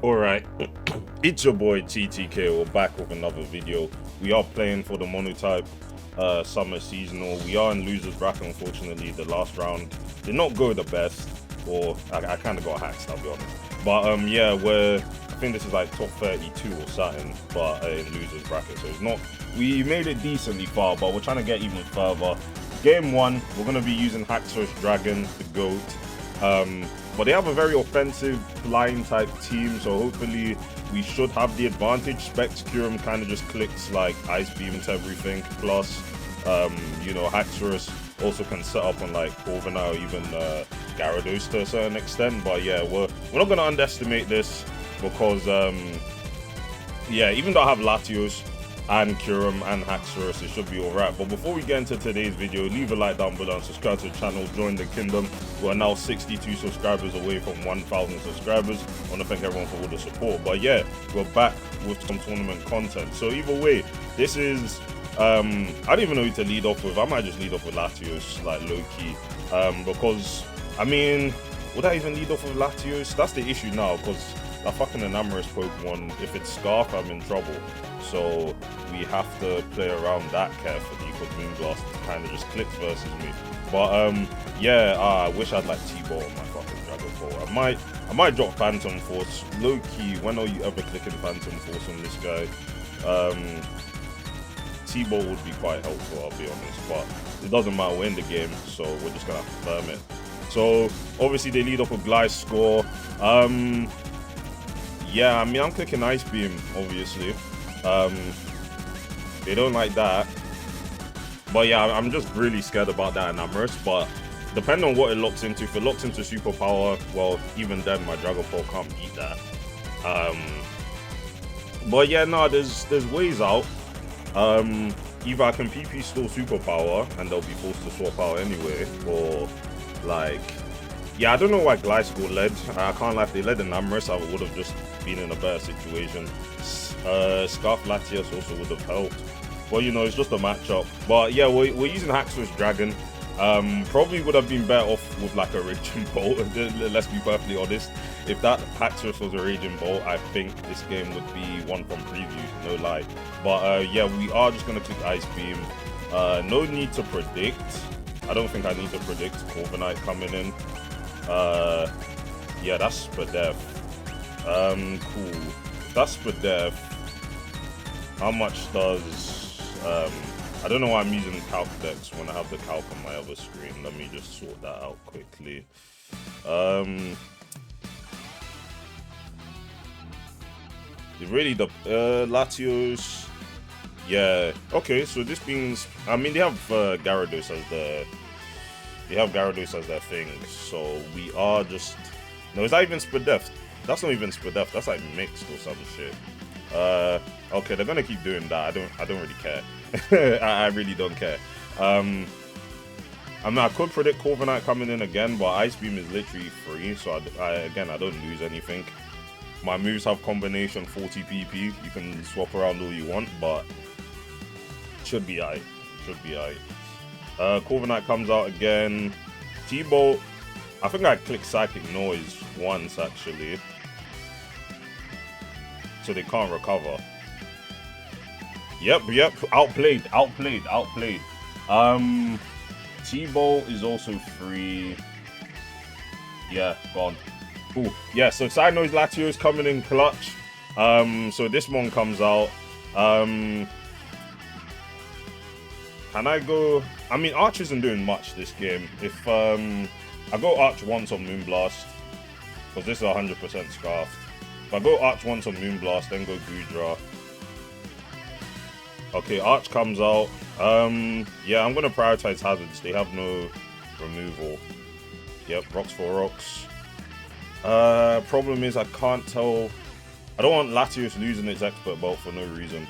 Alright, it's your boy TTK. We're back with another video. We are playing for the Monotype Summer Seasonal. We are in loser's bracket, unfortunately. The last round did not go the best, or I kind of got hacked, I'll be honest. But yeah, I think this is like top 32 or something, but in loser's bracket. So it's not, we made it decently far, but we're trying to get even further. Game 1, we're going to be using Latios Dragon, the GOAT. But they have a very offensive flying type team, so hopefully we should have the advantage. Spectrum kind of just clicks like Ice Beam to everything. Plus, you know, Haxorus also can set up on like Corviknight or even Gyarados to a certain extent. But yeah, we're not gonna underestimate this because yeah, even though I have Latios and Kyurem and Haxorus, it should be alright. But before we get into today's video, leave a like down below and subscribe to the channel, join the kingdom. We're now 62 subscribers away from 1,000 subscribers. I want to thank everyone for all the support. But yeah, we're back with some tournament content. So either way, this is I don't even know who to lead off with. I might just lead off with Latios, like low-key, because I mean, would I even lead off with Latios? That's the issue now, because that fucking Enamorous Pokemon, if it's Scarf, I'm in trouble. So we have to play around that carefully because Moonblast kind of just clicks versus me. But yeah, I wish I'd like T-Ball on my fucking Dragon Ball. I might drop Phantom Force. Low key, when are you ever clicking Phantom Force on this guy? T-Ball would be quite helpful, I'll be honest. But it doesn't matter, we're in the game, so we're just gonna have to firm it. So obviously they lead off with Gliscor. Yeah, I mean I'm clicking Ice Beam, obviously. They don't like that. But yeah, I'm just really scared about that Enamorous. But depending on what it locks into, if it locks into Superpower, well, even then my Dragon Ball can't beat that. But yeah, no, there's ways out. Either I can PP store Superpower and they'll be forced to swap out anyway, or like, yeah, I don't know why Gliscor led. I can't lie, if they led Enamorous, I would have just been in a better situation. Scarf Latios also would have helped. Well, you know, it's just a matchup. But yeah, we're using Haxorus Dragon. Probably would have been better off with like a Raging Bolt, let's be perfectly honest. If that Haxorus was a Raging Bolt, I think this game would be one from preview, no lie. But yeah, we are just going to click Ice Beam. No need to predict. I don't think I need to predict Corviknight coming in. Yeah, that's Spadef. Cool. That's Spadef. How much does I don't know why I'm using Calc Dex when I have the Calc on my other screen. Let me just sort that out quickly. It really the Latios. Yeah. Okay, so this means, I mean, they have Gyarados as their thing. So we are just, no, is that even Spadef? That's not even Spadef. That's like mixed or some shit. Okay, they're gonna keep doing that. I don't really care. I really don't care. I mean, I could predict Corviknight coming in again, but Ice Beam is literally free, so again, I don't lose anything. My moves have combination 40 PP. You can swap around all you want, but should be aight. Should be aight. Corviknight comes out again. T-Bolt. I think I clicked Psychic Noise once actually, so they can't recover. Yep, outplayed. T-Bolt is also free. Yeah, gone. Cool. Yeah, so Side Noise Latios coming in clutch. So this one comes out. Can I go? I mean, Arch isn't doing much this game. If I go Arch once on Moonblast, because this is 100% Scarf. If I go Arch once on Moonblast, then go Gudra. Okay, Arch comes out. Yeah, I'm gonna prioritize hazards. They have no removal. Yep, rocks for rocks. Problem is I can't tell. I don't want Latios losing its expert belt for no reason.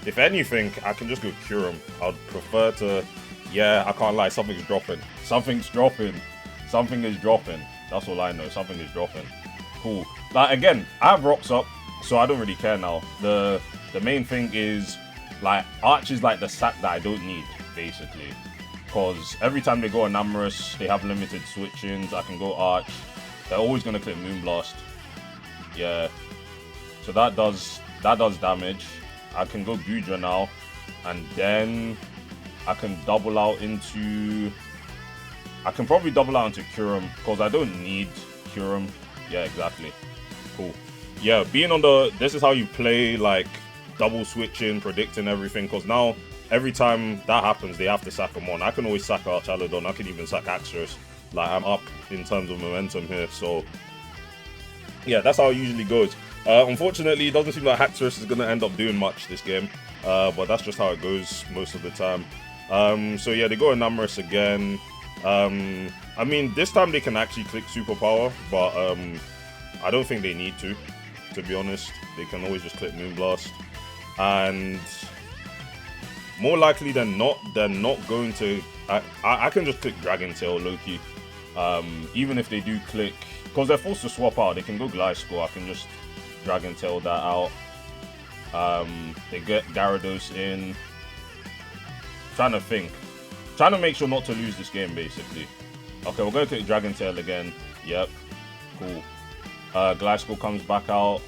If anything, I can just go Kyurem. I'd prefer to. Yeah, I can't lie. Something's dropping. Something's dropping. Something is dropping. That's all I know. Something is dropping. Cool. Like again, I have rocks up, so I don't really care now. The main thing is, like, Arch is like the sack that I don't need, basically. Because every time they go Enamorous, they have limited switch-ins. I can go Arch. They're always going to click Moonblast. Yeah. So that does damage. I can go Gudra now, and then I can double out into. I can probably double out into Kyurem because I don't need Kyurem. Yeah, exactly. Cool. Yeah, being on the. This is how you play, like double switching, predicting everything. Because now every time that happens, they have to sack them on. I can always sack Archaludon. I can even sack Axorus. Like I'm up in terms of momentum here. So yeah, that's how it usually goes. Unfortunately, it doesn't seem like Haxorus is going to end up doing much this game, but that's just how it goes most of the time. So yeah, they go Enamorous again. I mean, this time they can actually click Superpower, but I don't think they need to be honest. They can always just click Moonblast. And more likely than not, they're not going to... I can just click Dragon Tail, low-key. Even if they do click... Because they're forced to swap out, they can go Gliscor, I can just Dragon Tail that out. They get Gyarados in. Trying to think. Trying to make sure not to lose this game, basically. Okay, we're going to take Dragon Tail again. Yep. Cool. Gliscor comes back out.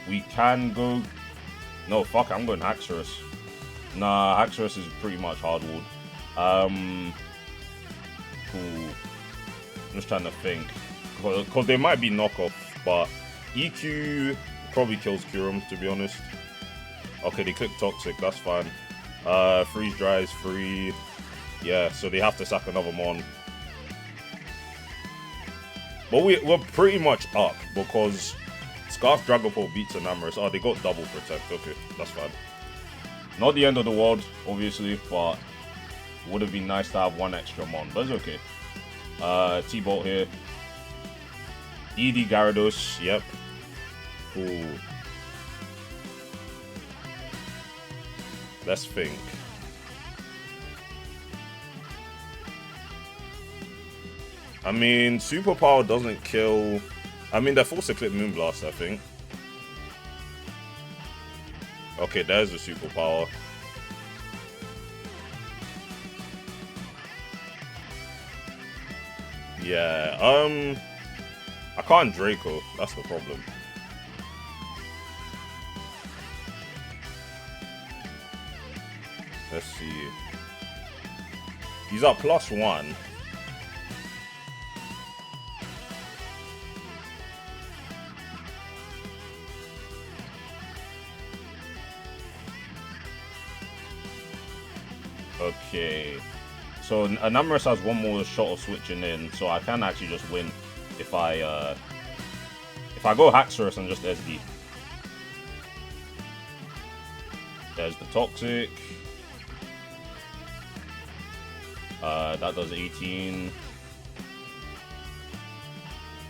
We can go... No, fuck, I'm going Haxorus. Nah, Haxorus is pretty much hardwood. Cool. I'm just trying to think. Because they might be knockoff, but EQ probably kills Kyurem, to be honest. Okay, they click Toxic, that's fine. Freeze Dry is free. Yeah, so they have to sack another Mon. But we're pretty much up, because Scarf Dragapult beats Enamorous. Oh, they got double Protect. Okay, that's fine. Not the end of the world, obviously, but would have been nice to have one extra Mon, but it's okay. T-Bolt here. ED Gyarados, yep. Cool. Let's think. I mean, Superpower doesn't kill... I mean, they're forced to click Moonblast, I think. Okay, there's the Superpower. Yeah, I can't Draco, that's the problem. Let's see. He's at +1. Okay. So Enamorous has one more shot of switching in, so I can actually just win if I go Haxorus and just SD. There's the Toxic. That does 18.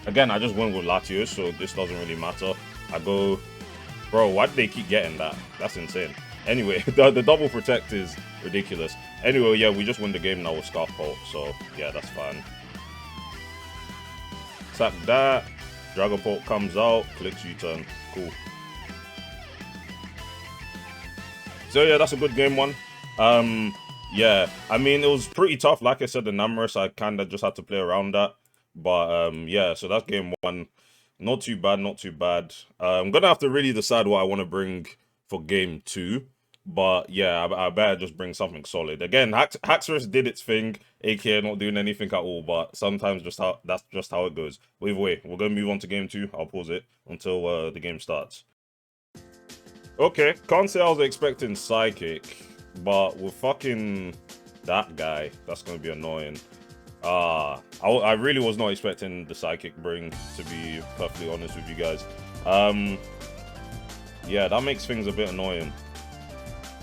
Again, I just win with Latios, so this doesn't really matter. I go... Bro, why do they keep getting that? That's insane. Anyway, the double protect is ridiculous. Anyway, yeah, we just win the game now with Scarf Pult, so yeah, that's fine. Sack that. Dragapult comes out, clicks U-turn. Cool. So yeah, that's a good game one. Yeah, I mean, it was pretty tough. Like I said, the Enamorous, I kind of just had to play around that. But yeah, so that's game one. Not too bad, not too bad. I'm going to have to really decide what I want to bring for game two. But yeah, I better just bring something solid. Again, Haxorus did its thing, aka not doing anything at all. But sometimes that's just how it goes. But either way, we're going to move on to game two. I'll pause it until the game starts. Okay, can't say I was expecting Psychic. But with fucking that guy, that's going to be annoying. I really was not expecting the Psychic bring, to be perfectly honest with you guys. Yeah, that makes things a bit annoying.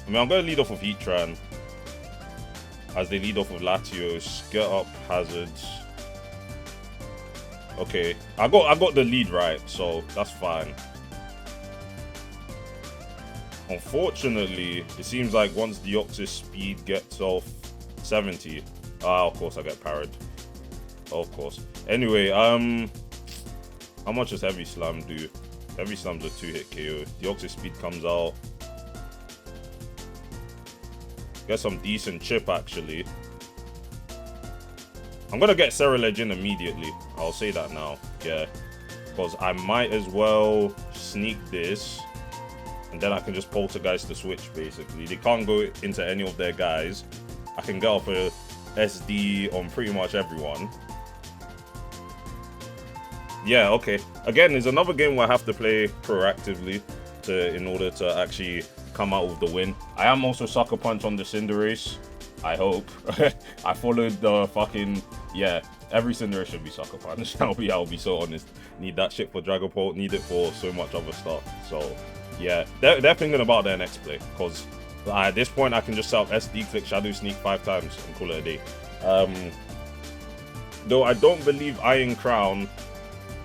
I mean, I'm going to lead off with Heatran, as they lead off with Latios. Get up, Hazards. Okay, I got the lead right, so that's fine. Unfortunately, it seems like once Deoxys speed gets off 70, of course I get parried. Of course. Anyway, how much does Heavy Slam do? Heavy Slam's a 2-hit KO. Deoxys speed comes out. Get some decent chip, actually. I'm gonna get Ceruledge in immediately. I'll say that now. Yeah. Because I might as well sneak this. And then I can just poltergeist the switch, basically. They can't go into any of their guys. I can get off a SD on pretty much everyone. Yeah, okay. Again, there's another game where I have to play proactively in order to actually come out with the win. I am also Sucker Punch on the Cinderace. I hope. I followed the fucking... Yeah, every Cinderace should be Sucker Punch. I'll be so honest. Need that shit for Dragapult. Need it for so much other stuff. So, yeah. They're thinking about their next play. Because at this point, I can just set up SD, click Shadow Sneak 5 times and call it a day. Though I don't believe Iron Crown...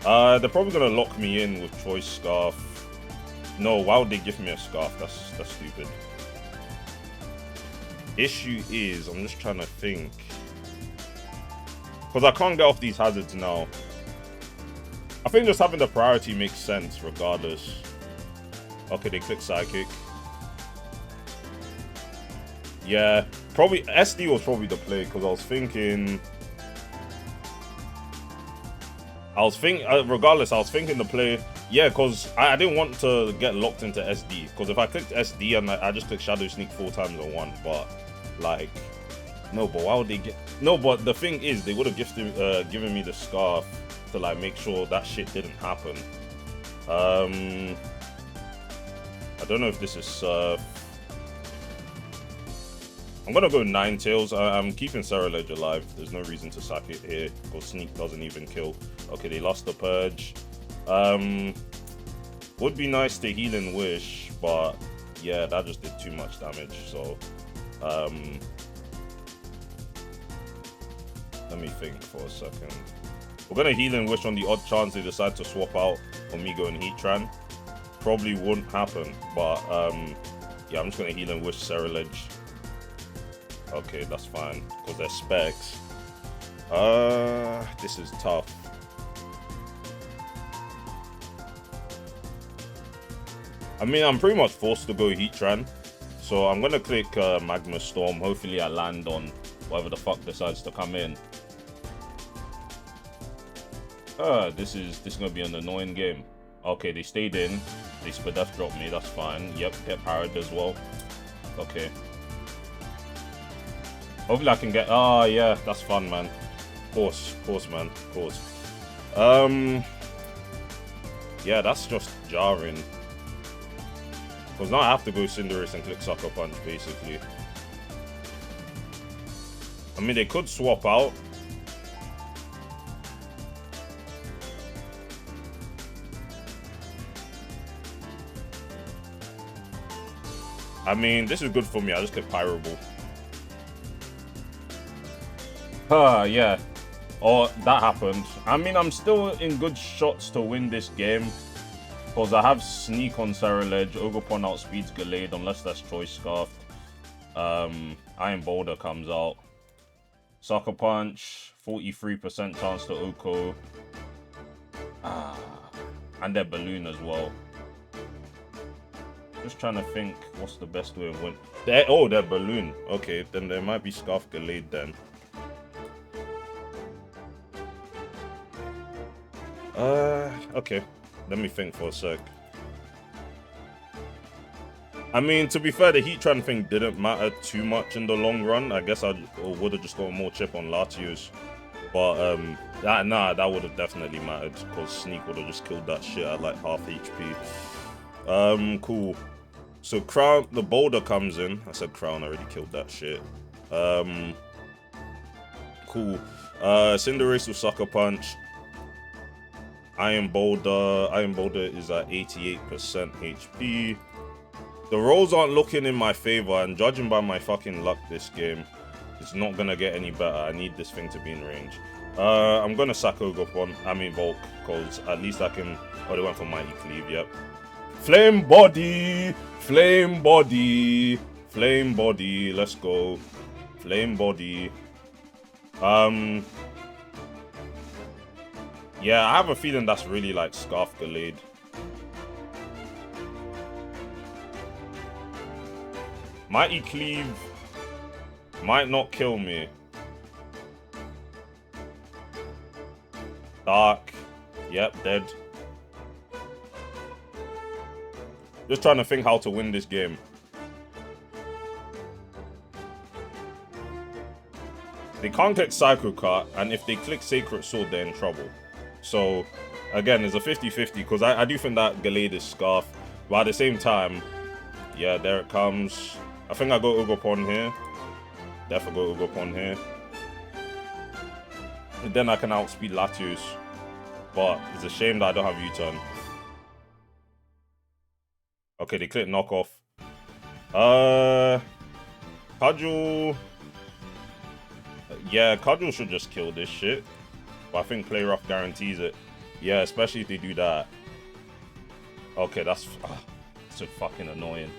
they're probably gonna lock me in with Choice Scarf. No, why would they give me a Scarf? That's stupid. Issue is, I'm just trying to think. Because I can't get off these hazards now. I think just having the priority makes sense regardless. Okay, they click Psychic. Yeah, probably SD was probably the play because I was thinking... regardless, I was thinking the play, yeah, because I didn't want to get locked into SD, because if I clicked SD and I just clicked Shadow Sneak 4 times on one, but, like, no, but why would they get, no, but the thing is, they would have given me the Scarf to, like, make sure that shit didn't happen. I don't know if this is Surf. I'm gonna go Ninetales. I'm keeping Cerulege alive. There's no reason to sack it here, because Sneak doesn't even kill. Okay, they lost the Purge. Would be nice to Healing Wish, but yeah, that just did too much damage. So, let me think for a second. We're gonna Healing Wish on the odd chance they decide to swap out on me going Heatran. Probably wouldn't happen, but yeah, I'm just gonna Healing Wish Cerulege. Okay, that's fine, because they're specs. This is tough. I mean, I'm pretty much forced to go Heatran. So I'm gonna click Magma Storm. Hopefully I land on whatever the fuck decides to come in. This is gonna be an annoying game. Okay, they stayed in. They Spadef dropped me, that's fine. Yep, get parried as well. Okay. Hopefully I can get... Ah, yeah, that's fun, man. Of course, man. Of course. Yeah, that's just jarring. Because now I have to go Cinderace and click Sucker Punch, basically. I mean, they could swap out. I mean, this is good for me. I just click Pyro Ball. Yeah. Oh, that happened. I mean, I'm still in good shots to win this game. Because I have Sneak on Cerulege, Ogerpon outspeeds Gallade, unless that's Choice Scarf. Iron Boulder comes out. Sucker Punch, 43% chance to Oko. And their Balloon as well. Just trying to think what's the best way of winning. Their Balloon. Okay, then there might be Scarf Gallade then. Okay. Let me think for a sec. I mean, to be fair, the Heatran thing didn't matter too much in the long run. I guess I would have just got more chip on Latios. But, that would have definitely mattered. Because Sneak would have just killed that shit at like half HP. Cool. So, Crown, the Boulder comes in. I said Crown, I already killed that shit. Cool. Cinderace with Sucker Punch. Iron Boulder is at 88% HP. The rolls aren't looking in my favor, and judging by my fucking luck this game, it's not gonna get any better. I need this thing to be in range. I'm gonna sack Ogerpon, Volk, because at least I can... Oh, they went for Mighty Cleave, yep. Flame Body! Flame Body! Flame Body, let's go. Flame Body. Yeah, I have a feeling that's really like Scarf Gallade. Mighty Cleave might not kill me. Dark. Yep, dead. Just trying to think how to win this game. They can't click Psycho Cut, and if they click Sacred Sword, they're in trouble. So, again, it's a 50-50, because I do think that Gallade is Scarf. But at the same time, yeah, there it comes. I think I go Ugopon here. Definitely go Ugopon here. And then I can outspeed Latios. But it's a shame that I don't have U-turn. Okay, they click Knockoff. Cudgel... Yeah, Cudgel should just kill this shit. But I think Play Rough guarantees it. Yeah, especially if they do that. Okay, that's so fucking annoying.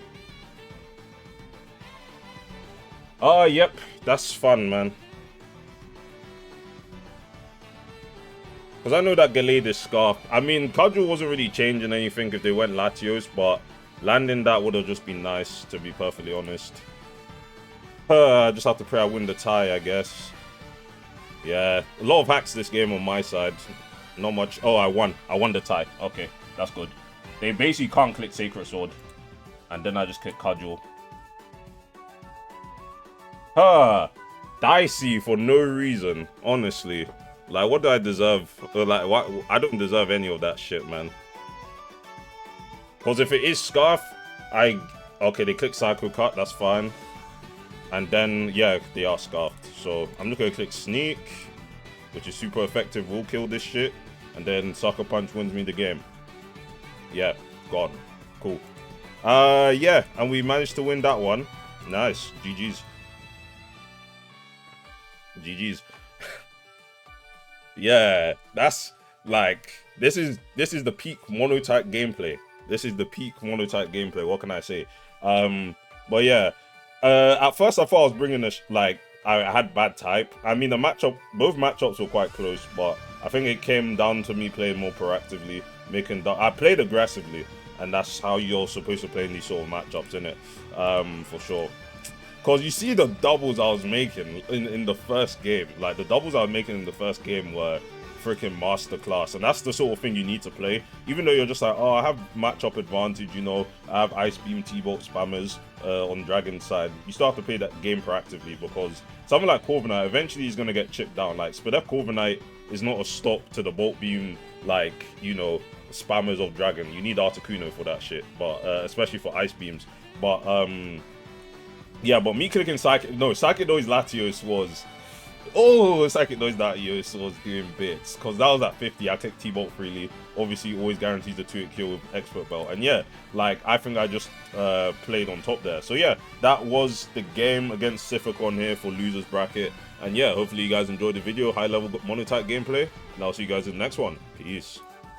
Oh, yep. That's fun, man. Because I know that Gallade is Scarf. I mean, Cudgel wasn't really changing anything if they went Latios, but landing that would have just been nice, to be perfectly honest. I just have to pray I win the tie, I guess. Yeah, a lot of hacks this game on my side. Not much. Oh, I won. I won the tie. Okay, that's good. They basically can't click Sacred Sword. And then I just click Cudgel. Dicey for no reason, honestly. Like, what do I deserve? Like, what? I don't deserve any of that shit, man. Because if it is Scarf, okay, they click Psycho Cut, that's fine. And then, yeah, they are Scarfed. So, I'm just going to click Sneak, which is super effective, will kill this shit. And then Sucker Punch wins me the game. Yeah, gone. Cool. Yeah, and we managed to win that one. Nice. GG's. GG's. Yeah, that's like, this is the peak Monotype gameplay. This is the peak Monotype gameplay. What can I say? But yeah, at first I thought I was bringing I had bad type. I mean, both matchups were quite close, but I think it came down to me playing more proactively, I played aggressively, and that's how you're supposed to play in these sort of matchups, innit? For sure. Because you see the doubles I was making in the first game. Like, the doubles I was making in the first game were freaking masterclass. And that's the sort of thing you need to play. Even though you're just like, oh, I have matchup advantage, you know. I have Ice Beam, T-Bolt spammers on Dragon's side. You still have to play that game proactively, because something like Corviknight eventually is going to get chipped down. Like, Spadef Corviknight is not a stop to the Bolt Beam, like, you know, spammers of Dragon. You need Articuno for that shit. But, especially for Ice Beams. But, yeah, but me clicking Psychic Noise Latios was... Oh, Psychic Noise Latios was doing bits. Because that was at 50, I clicked T-Bolt freely. Obviously, always guarantees a 2-hit kill with Expert Belt. And yeah, like, I think I just played on top there. So yeah, that was the game against Sifakon here for Losers Bracket. And yeah, hopefully you guys enjoyed the video. High-level Monotype gameplay. And I'll see you guys in the next one. Peace.